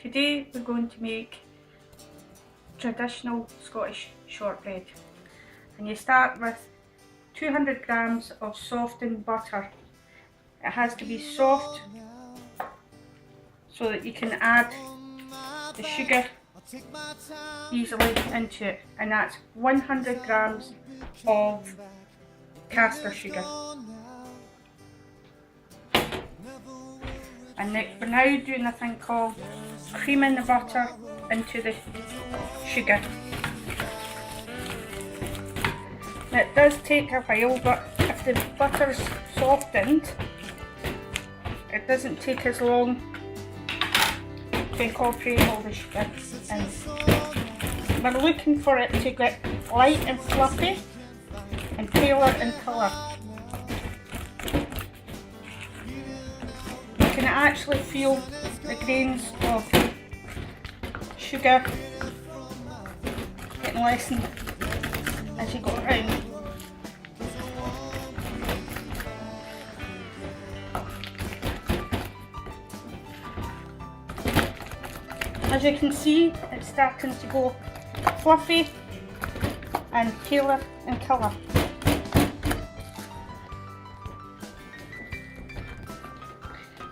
Today we're going to make traditional Scottish shortbread, and you start with 200 grams of softened butter. It has to be soft so that you can add the sugar easily into it, and that's 100 grams of caster sugar. And we're now doing a thing called creaming the butter into the sugar. Now it does take a while, but if the butter's softened, it doesn't take as long to incorporate all the sugar in. We're looking for it to get light and fluffy and paler in colour. You can actually feel the grains of sugar getting lessened as you go around. As you can see, it's starting to go fluffy and paler in colour.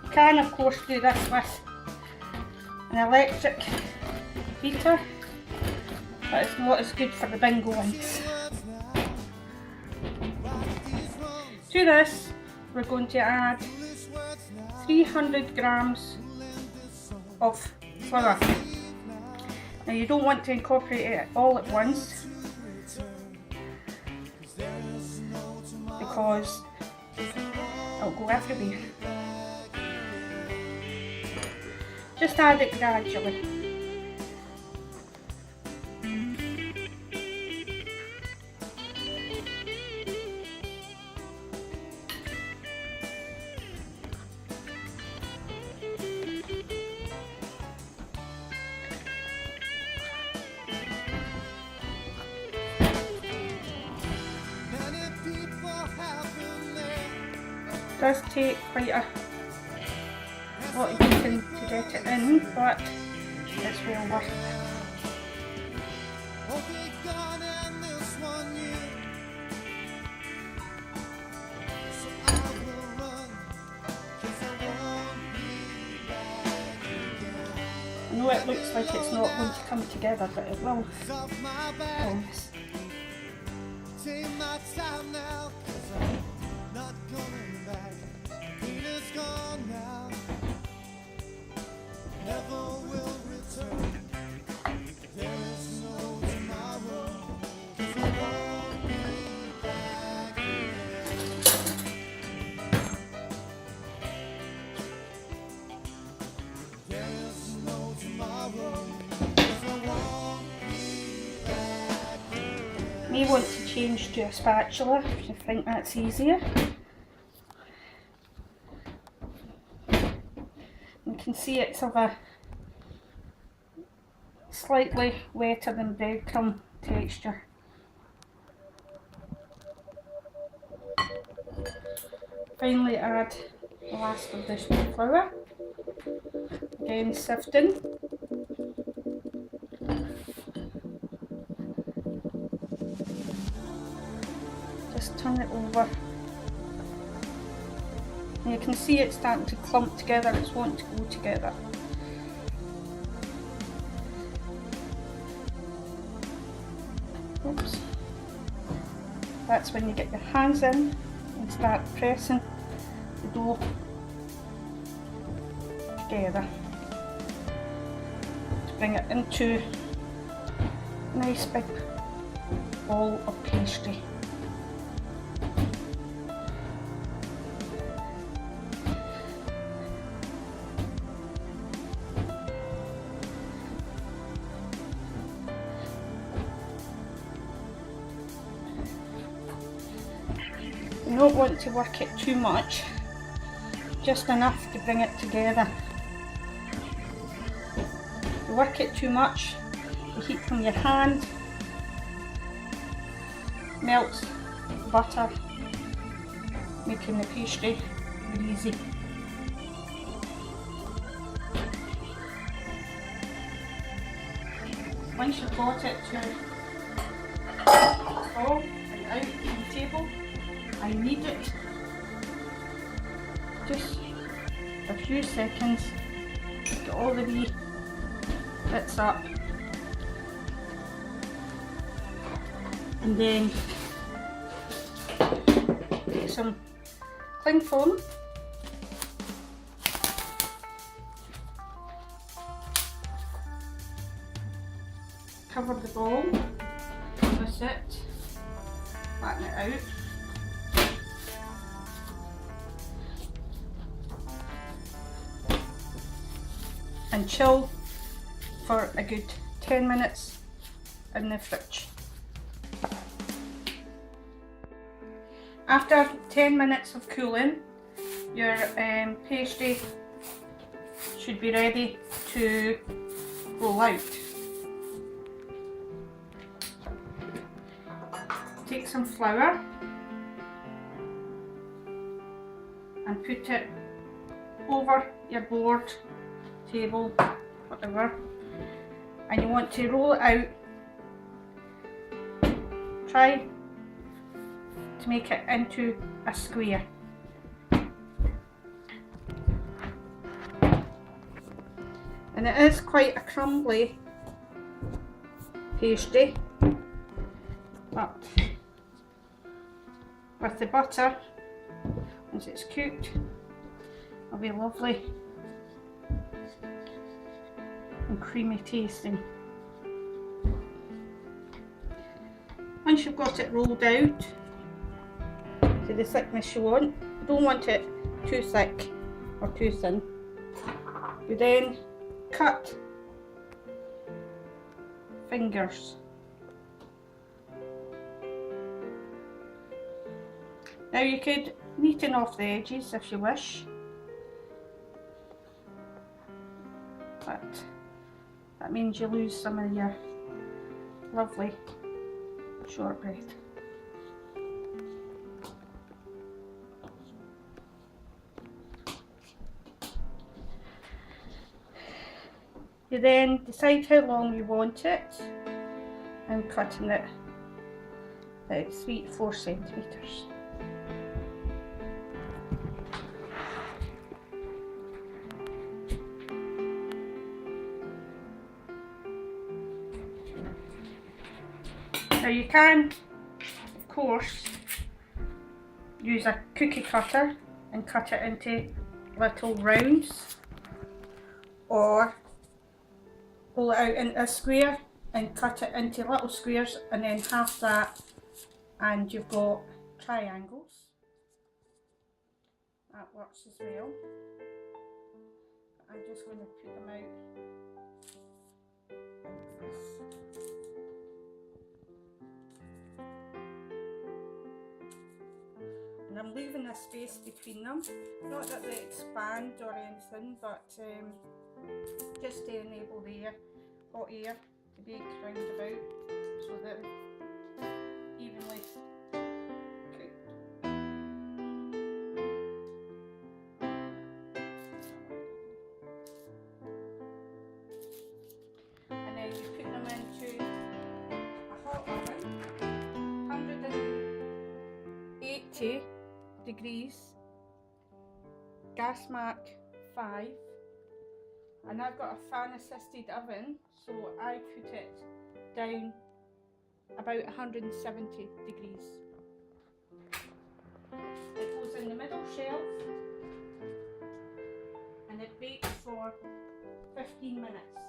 You can of course do this with an electric beater, but it's not as good for the bingo ones. To this we're going to add 300 grams of flour. Now you don't want to incorporate it all at once because it'll go everywhere. Just add it gradually. It does take quite a lot of beating to get it in, but it's well worth it. I know it looks like it's not going to come together, but it will. Promise. You may want to change to a spatula if you think that's easier. You can see it's of a slightly wetter than breadcrumb texture. Finally add the last of this flour, again sifting. Just turn it over. And you can see it's starting to clump together, it's wanting to go together. Oops. That's when you get your hands in and start pressing the dough together to bring it into a nice big ball of pastry. You don't want to work it too much, just enough to bring it together. If you work it too much, the heat from your hand melts the butter, making the pastry greasy. once you've got it to fall and out on the table, I knead it just a few seconds, get all the wee bits up, and then take some cling foam, cover the ball with it, flatten it out. And chill for a good 10 minutes in the fridge. After 10 minutes of cooling, your pastry should be ready to roll out. Take some flour and put it over your board, table, whatever, and you want to roll it out. Try to make it into a square. And it is quite a crumbly pastry, but with the butter, once it's cooked, it'll be lovely and creamy tasting. Once you've got it rolled out to the thickness you want, you don't want it too thick or too thin, you then cut fingers. Now you could neaten off the edges if you wish, but that means you lose some of your lovely shortbread. You then decide how long you want it. I'm cutting it about 3 to 4 centimetres. Now you can, of course, use a cookie cutter and cut it into little rounds, or pull it out into a square and cut it into little squares, and then half that and you've got triangles. That works as well. I'm just going to put them out like this. And I'm leaving a space between them, not that they expand or anything, but just to enable the hot air to be round about so that it's evenly cooked. And then you put them into a hot oven, 180 degrees, gas mark 5, and I've got a fan assisted oven, so I put it down about 170 degrees. It goes in the middle shelf and it bakes for 15 minutes.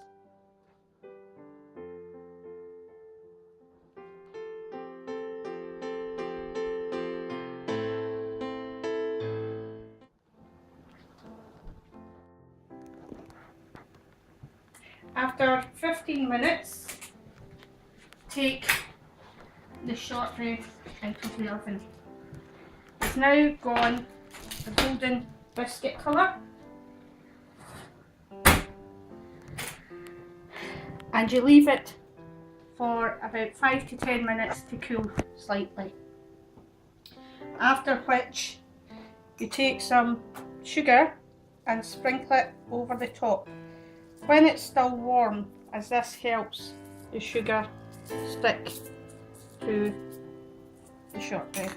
After 15 minutes, take the shortbread out of the oven. It's now gone a golden biscuit colour, and you leave it for about 5 to 10 minutes to cool slightly. After which you take some sugar and sprinkle it over the top when it's still warm, as this helps the sugar stick to the shortbread.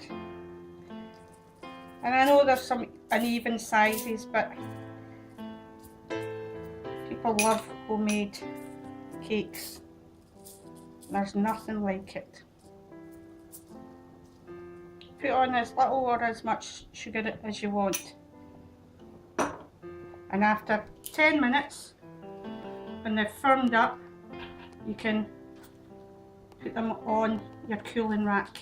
And I know there's some uneven sizes, but people love homemade cakes. There's nothing like it. Put on as little or as much sugar as you want. And after 10 minutes, when they've firmed up, you can put them on your cooling rack.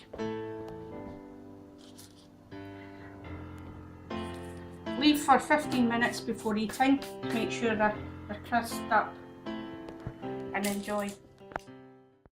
Leave for 15 minutes before eating to make sure they're crisped up, and enjoy.